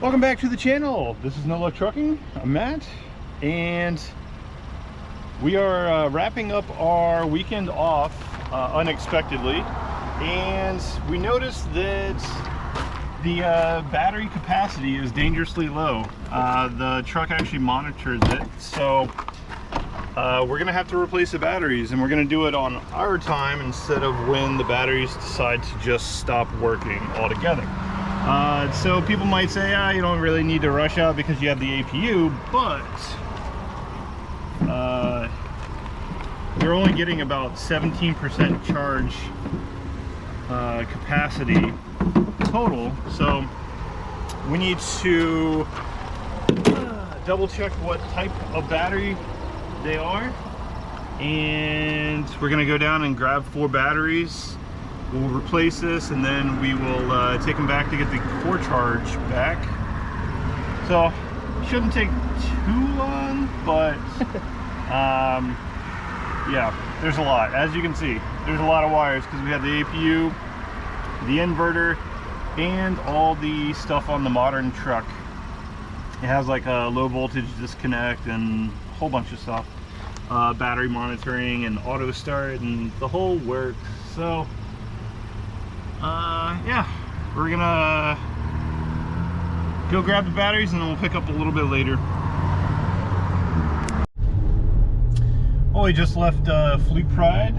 Welcome back to the channel. This is No Luck Trucking. I'm Matt, and we are wrapping up our weekend off unexpectedly, and we noticed that the battery capacity is dangerously low. The truck actually monitors it, so we're gonna have to replace the batteries, and we're gonna do it on our time instead of when the batteries decide to just stop working altogether. So people might say, you don't really need to rush out because you have the APU, but you're only getting about 17% charge capacity total. So we need to double check what type of battery they are, and we're gonna go down and grab 4 batteries. We'll replace this, and then we will take them back to get the core charge back. So shouldn't take too long, but yeah, there's a lot. As you can see, there's a lot of wires because we have the APU, the inverter, and all the stuff on the modern truck. It has like a low voltage disconnect and a whole bunch of stuff, battery monitoring and auto start and the whole works. So yeah, we're gonna go grab the batteries and then we'll pick up a little bit later. Oh, we just left Fleet Pride,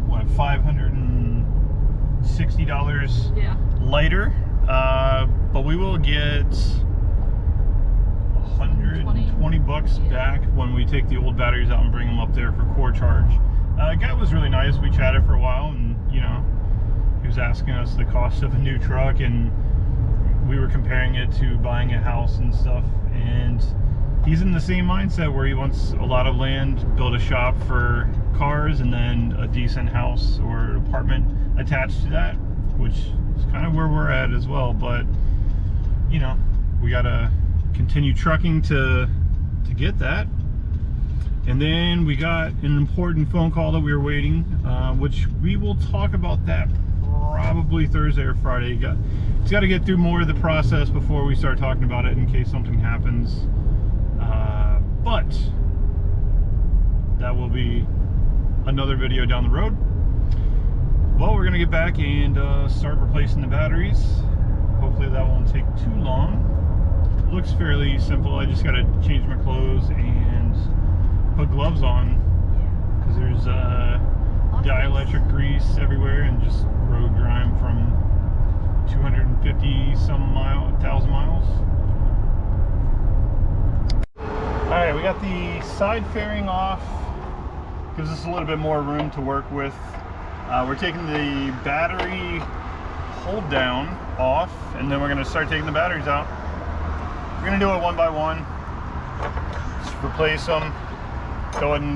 what, $560 lighter, but we will get 120 bucks back when we take the old batteries out and bring them up there for core charge. Guy was really nice. We chatted for a while, and you know, he was asking us the cost of a new truck, and we were comparing it to buying a house and stuff, and he's in the same mindset where he wants a lot of land, build a shop for cars, and then a decent house or apartment attached to that, which is kind of where we're at as well. But you know, we gotta continue trucking to get that. And then we got an important phone call that we were waiting, which we will talk about that probably Thursday or Friday. It's got to get through more of the process before we start talking about it in case something happens. But that will be another video down the road. Well, we're going to get back and start replacing the batteries. Hopefully that won't take too long. It looks fairly simple. I just got to change my clothes and put gloves on because there's dielectric grease everywhere and just road grime from 250 some thousand miles. Alright, we got the side fairing off. Gives us a little bit more room to work with. We're taking the battery hold down off, and then we're going to start taking the batteries out. We're going to do it one by one. Just replace them, go in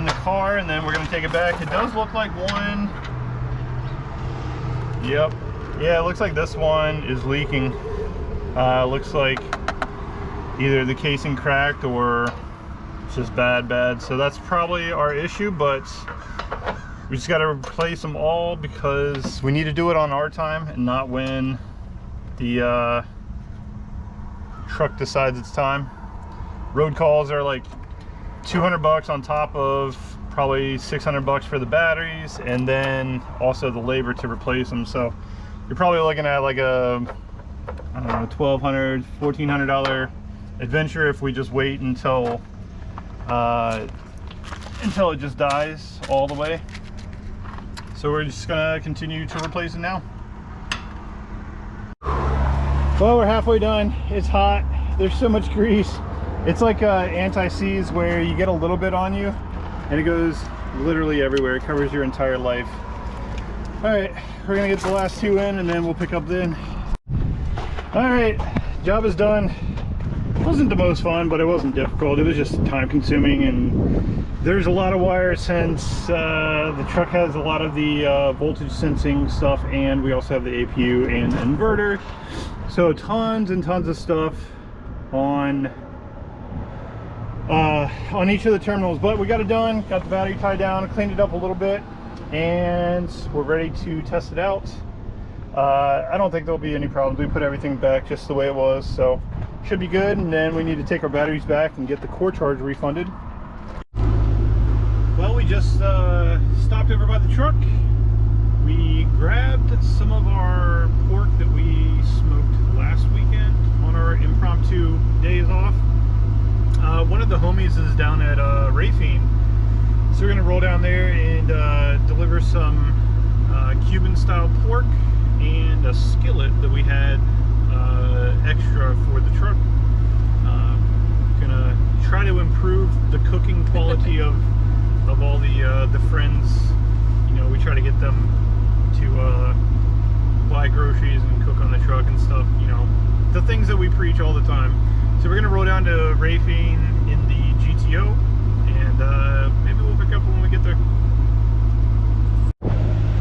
the car, and then we're going to take it back. It does look like one. Yep. Yeah, it looks like this one is leaking. Looks like either the casing cracked or it's just bad. So that's probably our issue, but we just got to replace them all because we need to do it on our time and not when the truck decides it's time. Road calls are like 200 bucks on top of probably 600 bucks for the batteries, and then also the labor to replace them. So you're probably looking at like a, I don't know, $1,200, $1,400 adventure if we just wait until it just dies all the way. So we're just gonna continue to replace it now. Well, we're halfway done. It's hot. There's so much grease. It's like anti-seize where you get a little bit on you and it goes literally everywhere. It covers your entire life. All right, we're gonna get the last 2 in and then we'll pick up then. All right, job is done. It wasn't the most fun, but it wasn't difficult. It was just time consuming, and there's a lot of wires since the truck has a lot of the voltage sensing stuff, and we also have the APU and inverter. So tons and tons of stuff on each of the terminals, but we got it done, got the battery tied down, cleaned it up a little bit, and we're ready to test it out. I don't think there'll be any problems. We put everything back just the way it was, so should be good. And then we need to take our batteries back and get the core charge refunded. Well, we just stopped over by the truck. We grabbed some of our pork that we smoked last weekend on our impromptu days off. One of the homies is down at Rafine, so we're gonna roll down there and deliver some Cuban style pork and a skillet that we had extra for the truck. Gonna try to improve the cooking quality of all the friends. You know, we try to get them to buy groceries and cook on the truck and stuff, you know, the things that we preach all the time. So we're gonna roll down to Rafine in the GTO, and maybe we'll pick up when we get there.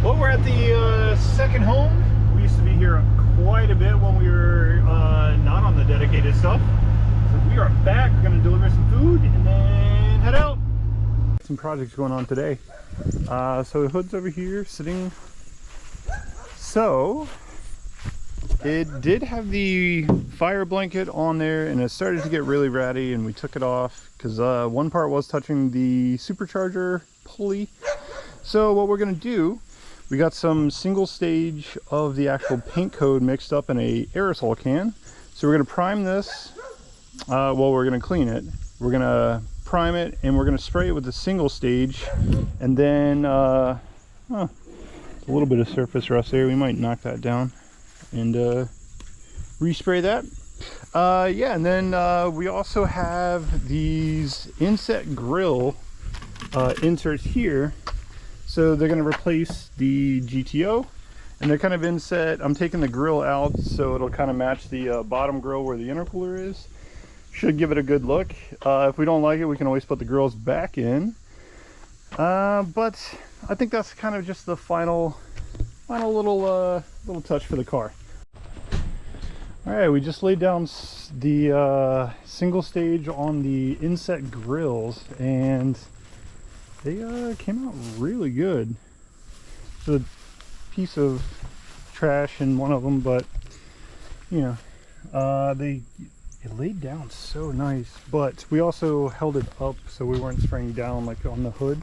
Well, we're at the second home. We used to be here quite a bit when we were not on the dedicated stuff. So we are back. We're gonna deliver some food and then head out. Some projects going on today. So the hood's over here sitting. So it did have the fire blanket on there, and it started to get really ratty, and we took it off because one part was touching the supercharger pulley. So what we're gonna do, we got some single stage of the actual paint code mixed up in a aerosol can. So we're gonna prime this. Well, we're gonna clean it. We're gonna prime it, and we're gonna spray it with the single stage, and then a little bit of surface rust there. We might knock that down and respray that. Yeah, and then we also have these inset grill inserts here. So they're going to replace the GTO, and they're kind of inset. I'm taking the grill out so it'll kind of match the bottom grill where the intercooler is. Should give it a good look. If we don't like it, we can always put the grills back in. But I think that's kind of just the final little touch for the car. All right, we just laid down the single stage on the inset grills, and they came out really good. There's a piece of trash in one of them, but you know, it laid down so nice. But we also held it up so we weren't spraying down like on the hood,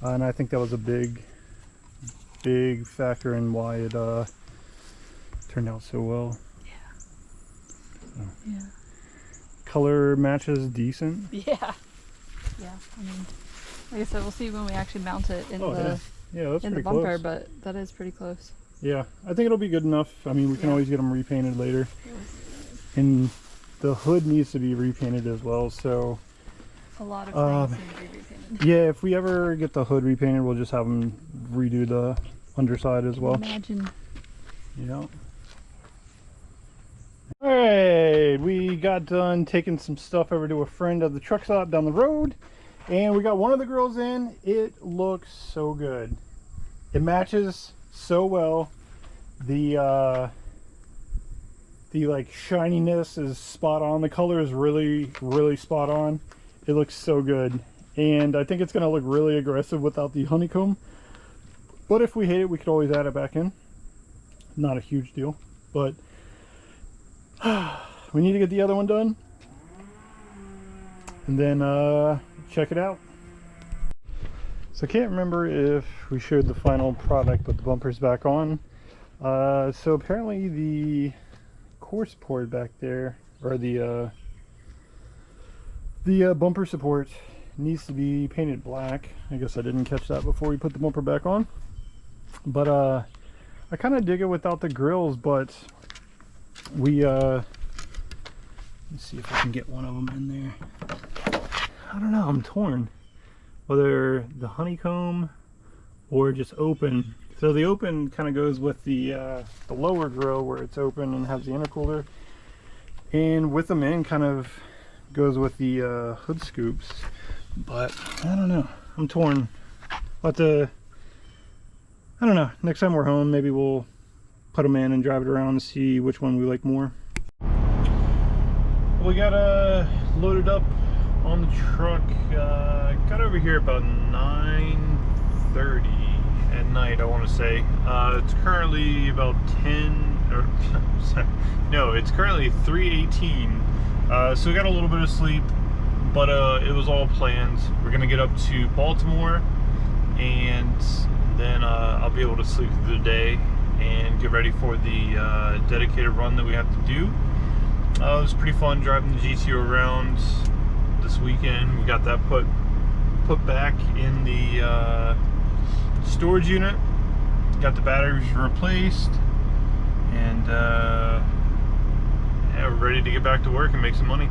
and I think that was a big factor in why it turned out so well. So, yeah. Color matches decent. Yeah. I mean, like I said, we'll see when we actually mount it in the bumper, close. But that is pretty close. Yeah, I think it'll be good enough. I mean, we can always get them repainted later. And the hood needs to be repainted as well, so a lot of things need to be repainted. Yeah, if we ever get the hood repainted, we'll just have them redo the underside as well. Imagine. Yeah. Alright, we got done taking some stuff over to a friend at the truck stop down the road, and we got one of the grills in. It looks so good. It matches so well. The like shininess is spot on. The color is really spot on. It looks so good, and I think it's gonna look really aggressive without the honeycomb, but if we hate it, we could always add it back in. Not a huge deal, but we need to get the other one done and then check it out. So I can't remember if we showed the final product, but the bumper's back on. So apparently the core support back there, or the bumper support, needs to be painted black. I guess I didn't catch that before we put the bumper back on, but I kind of dig it without the grills. But we let's see if I can get one of them in there. I don't know, I'm torn whether the honeycomb or just open. So the open kind of goes with the lower grill where it's open and has the intercooler, and with them in kind of goes with the hood scoops. But I don't know, I'm torn. But I don't know, next time we're home maybe we'll put them in and drive it around and see which one we like more. We got loaded up on the truck. Got over here about 9:30. at night, I want to say. It's currently about 10, or no, it's currently 3:18. So we got a little bit of sleep, but it was all planned. We're gonna get up to Baltimore, and then I'll be able to sleep through the day and get ready for the dedicated run that we have to do. It was pretty fun driving the GTO around this weekend. We got that put back in the storage unit, got the batteries replaced, and yeah, we're ready to get back to work and make some money.